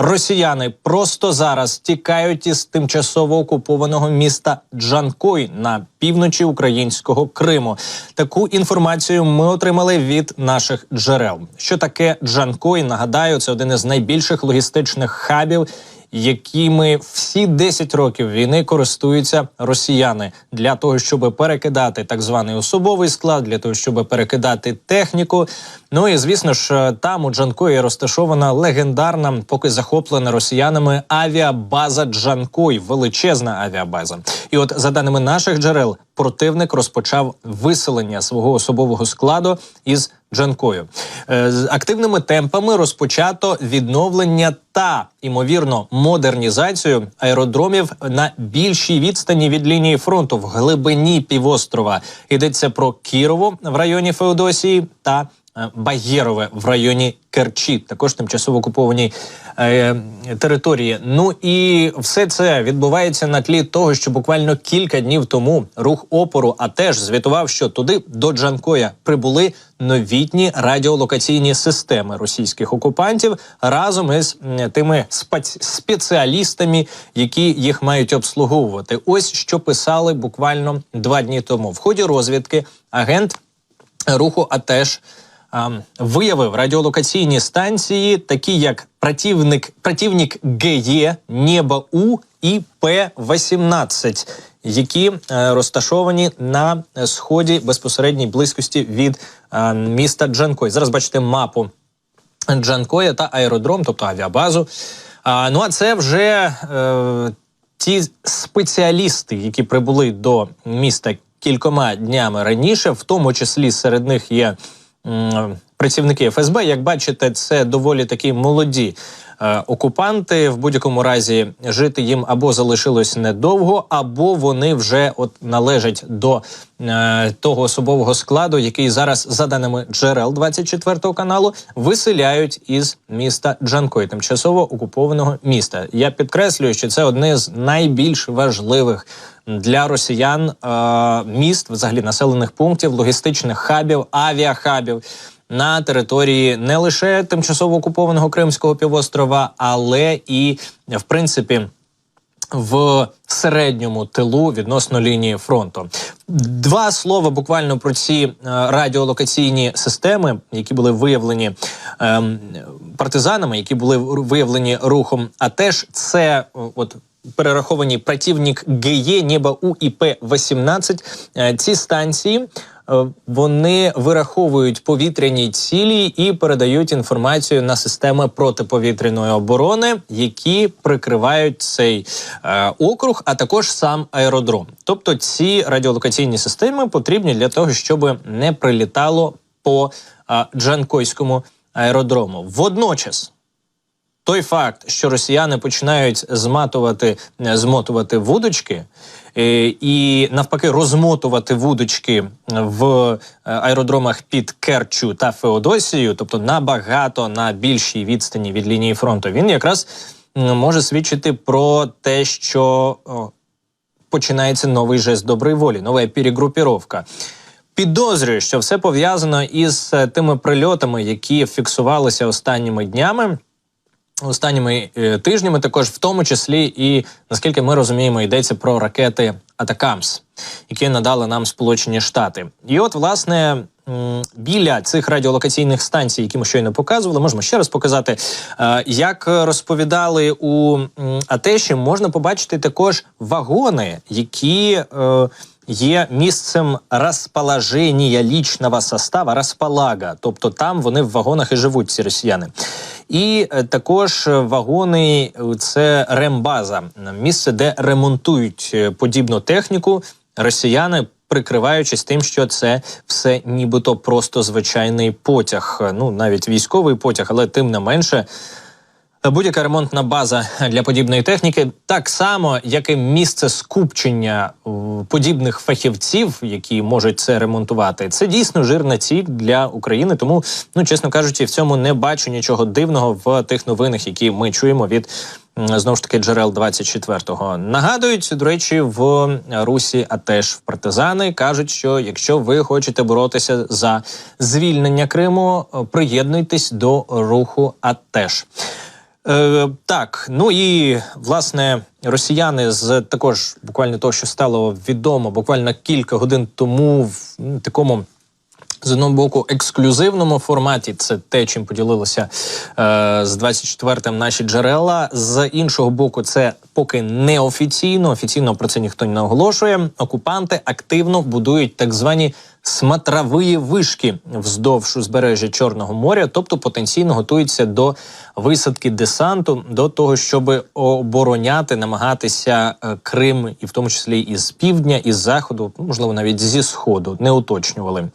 Росіяни просто зараз тікають із тимчасово окупованого міста Джанкой на півночі українського Криму. Таку інформацію ми отримали від наших джерел. Що таке Джанкой? Нагадаю, це один із найбільших логістичних хабів, якими всі 10 років війни користуються росіяни для того, щоб перекидати так званий особовий склад, для того, щоб перекидати техніку. Ну і, звісно ж, там у Джанкої розташована легендарна, поки захоплена росіянами, авіабаза Джанкой, величезна авіабаза. І от, за даними наших джерел, противник розпочав виселення свого особового складу із Джанкою. З активними темпами розпочато відновлення та, ймовірно, модернізацію аеродромів на більшій відстані від лінії фронту в глибині півострова. Йдеться про Кірово в районі Феодосії та Багєрове в районі Керчі, також тимчасово окупованій території. Ну і все це відбувається на тлі того, що буквально кілька днів тому рух опору АТЕШ звітував, що туди, до Джанкоя, прибули новітні радіолокаційні системи російських окупантів разом із тими спеціалістами, які їх мають обслуговувати. Ось що писали буквально 2 дні тому. В ході розвідки агент руху АТЕШ виявив радіолокаційні станції, такі як противник ГЕ, Небо У і П-18, які розташовані на сході безпосередній близькості від міста Джанкой. Зараз бачите мапу Джанкоя та аеродром, тобто авіабазу. Ну а це вже ті спеціалісти, які прибули до міста кількома днями раніше, в тому числі серед них є працівники ФСБ. Як бачите, це доволі такі молоді окупанти. В будь-якому разі жити їм або залишилось недовго, або вони вже належать до того особового складу, який зараз, за даними джерел 24 каналу, виселяють із міста Джанкой, тимчасово окупованого міста. Я підкреслюю, що це одне з найбільш важливих для росіян міст, взагалі населених пунктів, логістичних хабів, авіахабів на території не лише тимчасово окупованого Кримського півострова, але і, в принципі, в середньому тилу відносно лінії фронту. 2 слова буквально про ці радіолокаційні системи, які були виявлені партизанами, які були виявлені рухом АТЕШ. Це перераховані противник ГЕ, Небо У і П-18. Ці станції, вони вираховують повітряні цілі і передають інформацію на системи протиповітряної оборони, які прикривають цей округ, а також сам аеродром. Тобто ці радіолокаційні системи потрібні для того, щоб не прилітало по Джанкойському аеродрому. Водночас, той факт, що росіяни починають змотувати вудочки і навпаки розмотувати вудочки в аеродромах під Керчу та Феодосією, тобто на більшій відстані від лінії фронту, він якраз може свідчити про те, що починається новий жест доброї волі, нова перегрупіровка. Підозрюю, що все пов'язано із тими прильотами, які фіксувалися останніми днями, останніми тижнями, також в тому числі і, наскільки ми розуміємо, йдеться про ракети «Атакамс», які надали нам Сполучені Штати. І от, власне, біля цих радіолокаційних станцій, які ми щойно показували, можемо ще раз показати, як розповідали у АТЕШі, можна побачити також вагони, які є місцем розположення лічного состава, розполага, тобто там вони в вагонах і живуть, ці росіяни. І також вагони – це рембаза, місце, де ремонтують подібну техніку росіяни, прикриваючись тим, що це все нібито просто звичайний потяг, навіть військовий потяг, але тим не менше, будь-яка ремонтна база для подібної техніки, так само, як і місце скупчення подібних фахівців, які можуть це ремонтувати, це дійсно жирна ціль для України. Тому, чесно кажучи, в цьому не бачу нічого дивного в тих новинах, які ми чуємо від, знову ж таки, джерел 24-го. Нагадують, до речі, в русі АТЕШ партизани кажуть, що якщо ви хочете боротися за звільнення Криму, приєднуйтесь до руху АТЕШ. Так, ну і власне росіяни з також буквально того, що стало відомо буквально кілька годин тому в такому, з одного боку, ексклюзивному форматі, це те, чим поділилося з 24-м наші джерела. З іншого боку, це поки неофіційно, офіційно про це ніхто не оголошує. Окупанти активно будують так звані смотрові вишки вздовж узбережжя Чорного моря, тобто потенційно готуються до висадки десанту, до того, щоб обороняти, намагатися Крим, і в тому числі із півдня, із заходу, можливо, навіть зі сходу, не уточнювали.